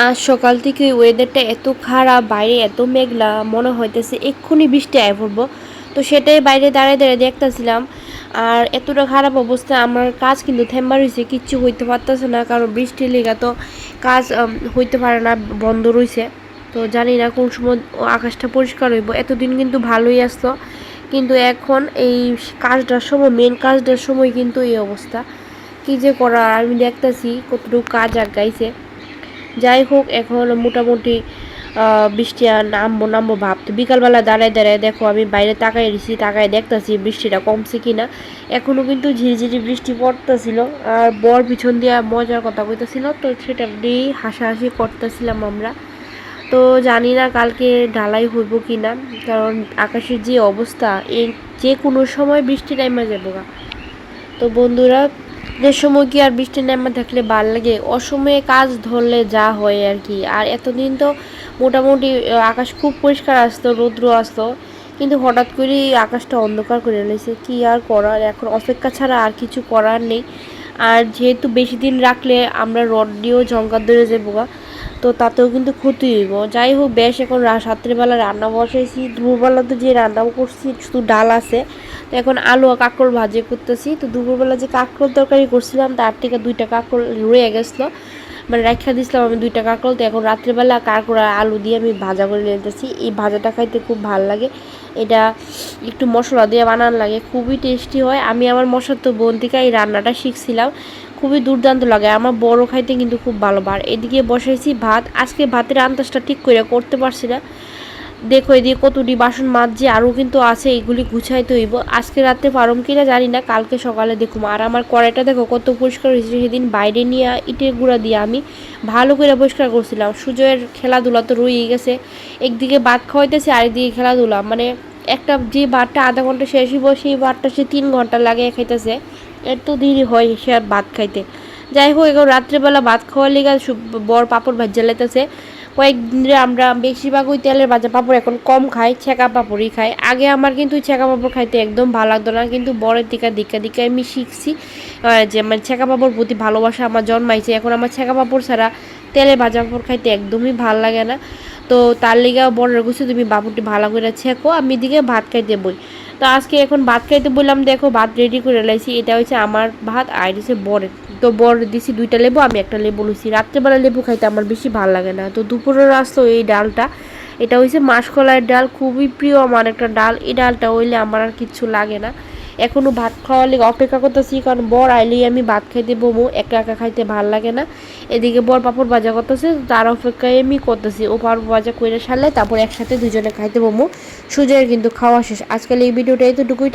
আজ সকাল থেকে ওয়েদারটা এত খারাপ, বাইরে এত মেঘলা, মনে হইতেছে এক্ষুনি বৃষ্টি আয় পড়বো। তো সেটাই বাইরে দাঁড়িয়ে দাঁড়িয়ে দেখতেছিলাম। আর এতটা খারাপ অবস্থা, আমার কাজ কিন্তু থেমবার হয়েছে, কিচ্ছু হইতে পারতেছে না, কারণ বৃষ্টির লেগা তো কাজ হইতে পারে না, বন্ধ রয়েছে। তো জানি না কোন সময় আকাশটা পরিষ্কার হইব। এতদিন কিন্তু ভালোই আসতো, কিন্তু এখন এই কাজটার সময়, মেন কাজটার সময় কিন্তু এই অবস্থা। কি যে করার, আমি দেখতেছি কতটুকু কাজ আগাইছে। যাই হোক, এখন মোটামুটি বৃষ্টি আর নামবো নামবো ভাব। তো বিকালবেলা দাঁড়ায় দাঁড়ায় দেখো আমি বাইরে তাকাই দিছি, তাকায় দেখতেছি বৃষ্টিটা কমছে কিনা। এখনও কিন্তু ঝিরিঝিরি বৃষ্টি পড়তেছিল। আর বর পিছন দিয়ে মজার কথা কইতেছিল, তো সেটা দিয়েই হাসাহাসি করতেছিলাম আমরা। তো জানি না কালকে ঢালাই হইব কি না, কারণ আকাশের যে অবস্থা, এই যে কোনো সময় বৃষ্টি নাইমা যাবো গা। তো বন্ধুরা, যে সময় কি আর বৃষ্টি নামা থাকলে ভাল লাগে, অসময়ে কাজ ধরলে যা হয় আর কি। আর এতদিন তো মোটামুটি আকাশ খুব পরিষ্কার আসতো, রৌদ্র আসতো, কিন্তু হঠাৎ করেই আকাশটা অন্ধকার করে রয়েছে। কি আর করার, এখন অপেক্ষা ছাড়া আর কিছু করার নেই। আর যেহেতু বেশি দিন রাখলে আমরা রড দিয়েও ঝঙ্কার ধরে যাবো গা, তো তাতেও কিন্তু ক্ষতি হইব। যাই হোক, বেশ এখন রাত্রেবেলা রান্না বসাইছি, দুপুরবেলা তো যে রান্না করছি শুধু ডাল আছে। তো এখন আলু আর কাঁকরোল ভাজি করতেছি। তো দুপুরবেলা যে কাঁকরোল তরকারি করছিলাম, তার থেকে 2টা কাঁকরোল রয়ে গেছিলো, মানে রাখা দিয়েছিলাম আমি 2টা কাঁকরোল। তো এখন রাত্রেবেলা কাঁকরোল আর আলু দিয়ে আমি ভাজা করে নিতেছি। এই ভাজাটা খাইতে খুব ভাল লাগে, এটা একটু মশলা দিয়ে বানান লাগে, খুবই টেস্টি হয়। আমি আমার মশাতো বোন থেকে এই রান্নাটা শিখছিলাম, খুবই দুর্দান্ত লাগে। আমার বড় খাইতে কিন্তু খুব ভালো। বার এদিকে বসাইছি ভাত। আজকে ভাতের আন্দাজটা ঠিক করে করতে পারছি না, দেখো এদিকে কতটি বাসন মাজছি, আরও কিন্তু আছে, এগুলি গুছাইতে হইব। আজকে রাতে পারম কিনা জানি না, কালকে সকালে দেখুম। আর আমার কড়াইটা দেখো কত পরিষ্কার হয়েছে, সেদিন বাইরে নিয়ে ইটের গুঁড়া দিয়ে আমি ভালো করে পরিষ্কার করছিলাম। সুজয়ের খেলাধুলা তো রয়েই গেছে, একদিকে ভাত খাওয়াইতেছে আরেকদিকে খেলাধুলা, মানে একটা যে ভাতটা আধা ঘন্টা শেষ হইব, সেই ভাতটা সে 3 ঘন্টা লাগে খাইতেছে। এত দেরি হয় সে আর ভাত খাইতে। যাই হোক, এখন রাত্রেবেলা ভাত খাওয়ার লেগে বর পাপড় ভাজ্যা লাইতেছে। কয়েকদিন ধরে আমরা বেশিরভাগ ওই তেলের ভাজা পাপড় এখন কম খাই, ছেঁকা পাপড়ই খাই। আগে আমার কিন্তু ছেঁকা পাপড় খাইতে একদম ভালো লাগতো না, কিন্তু বরের দিকা আমি শিখছি যে মানে ছেঁকা পাপড় প্রতি ভালোবাসা আমার জন্মাইছে। এখন আমার ছেঁকা পাপড় ছাড়া তেলের ভাজা পাপড় খাইতে একদমই ভাল লাগে না। তো তার লেগে বরের গুছে তুমি পাপড়টি ভালো করে ছেঁকো, আমি দিকে ভাত খাইতে বই। তো আজকে এখন ভাত খাইতে বললাম, দেখো ভাত রেডি করে লাইছি। এটা হচ্ছে আমার ভাত, আর হচ্ছে বরের। তো বর দিছি 2টা লেবু, আমি একটা লেবু লইছি। রাত্রেবেলা লেবু খাইতে আমার বেশি ভালো লাগে না। তো দুপুরের আসতো এই ডালটা, এটা হচ্ছে মাসকলাইয়ের ডাল, খুবই প্রিয় আমার একটা ডাল। এই ডালটা হইলে আমার আর কিচ্ছু লাগে না। এখনও ভাত খাওয়ার লেগে অপেক্ষা করতেছি, কারণ বর আইলেই আমি ভাত খাইতে বমু, একা একা খাইতে ভাল লাগে না। এদিকে বর পাপড় ভাজা করতেছে, তার অপেক্ষায় আমি করতেছি। ও পাপড় ভাজা করে সারলে তারপর একসাথে দুজনে খাইতে বমু। সুজয়ের কিন্তু খাওয়া শেষ। আজকাল এই ভিডিওটা এতটুকুই।